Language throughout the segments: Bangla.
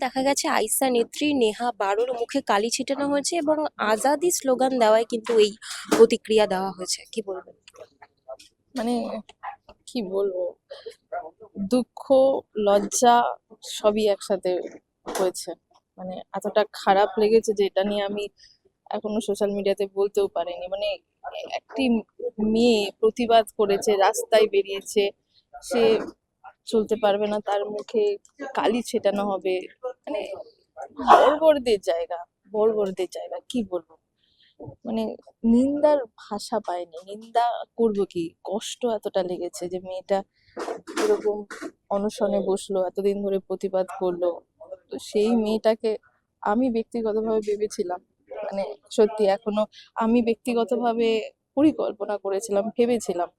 দেখা গেছে আইসা নেত্রী নেহা বারোর মুখে কালি ছিটানো হয়েছে এবং আজাদি স্লোগান দেওয়ায় কিন্তু এই প্রতিক্রিয়া দেওয়া হয়েছে, কি বলবেন? মানে কি বলবো, দুঃখ, লজ্জা সবই একসাথে হয়েছে। মানে এতটা খারাপ লেগেছে যে এটা নিয়ে আমি এখনো সোশ্যাল মিডিয়াতে বলতেও পারিনি। মানে একটি মেয়ে প্রতিবাদ করেছে, রাস্তায় বেরিয়েছে, সে চলতে পারবে না, তার মুখে কালি ছেটানো হবে। মানে বর্বরদের জায়গা, বর্বরদের জায়গা, কি বলবো। মানে নিন্দার ভাষা পাইনি, নিন্দা করবো কি, কষ্ট এতটা লেগেছে যে মেয়েটা এরকম অনশনে বসলো, এতদিন ধরে প্রতিবাদ করলো। তো সেই মেয়েটাকে আমি ব্যক্তিগতভাবে ভেবেছিলাম, মানে সত্যি এখনো আমি ব্যক্তিগতভাবে পরিকল্পনা করেছিলাম, ভেবেছিলাম,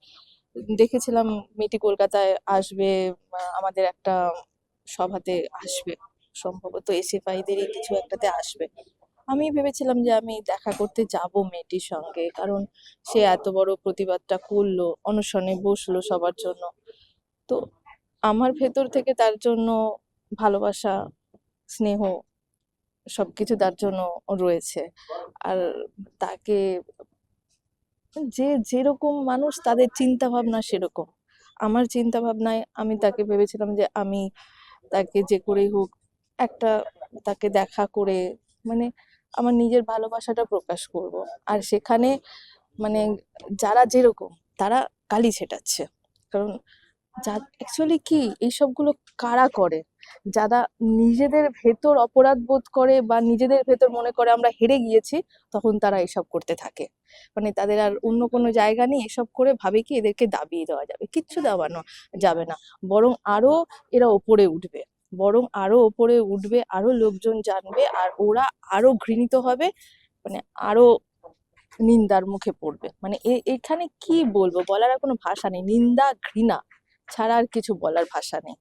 দেখেছিলাম মেয়েটি কলকাতায় আসবে, আমাদের একটা সভাতে আসবে, সম্ভবত এসএফআইদেরই কিছু একটাতে আসবে। আমি ভেবেছিলাম যে আমি দেখা করতে যাব মেয়েটির সঙ্গে, কারণ সে এত বড় প্রতিবাদটা করলো, অনশনে বসলো সবার জন্য। তো আমার ভেতর থেকে তার জন্য ভালোবাসা, স্নেহ সবকিছু তার জন্য রয়েছে। আর তাকে, যে যেরকম মানুষ তাদের চিন্তা ভাবনা সেরকম। আমার চিন্তা ভাবনায় আমি তাকে ভেবেছিলাম যে আমি তাকে যে করেই হোক একটা, তাকে দেখা করে, মানে আমার নিজের ভালোবাসাটা প্রকাশ করব। আর সেখানে মানে যারা যেরকম, তারা কালি ছেটাচ্ছে। কারণ যা অ্যাকচুয়ালি কি এইসবগুলো কারা করে, যারা নিজেদের ভেতর অপরাধ বোধ করে বা নিজেদের ভেতর মনে করে আমরা হেরে গিয়েছি, তখন তারা এসব করতে থাকে। মানে তাদের আর অন্য কোনো জায়গা নেই, এসব করে ভাবে কি এদেরকে দাবিয়ে দেওয়া যাবে, কিচ্ছু দাবানো যাবে না। বরং আরো এরা ওপরে উঠবে, বরং আরো ওপরে উঠবে, আরো লোকজন জানবে, আর ওরা আরো ঘৃণিত হবে। মানে আরো নিন্দার মুখে পড়বে। মানে এখানে কি বলবো, বলার আর কোনো ভাষা নেই। নিন্দা, ঘৃণা ছাড়া আর কিছু বলার ভাষা নেই।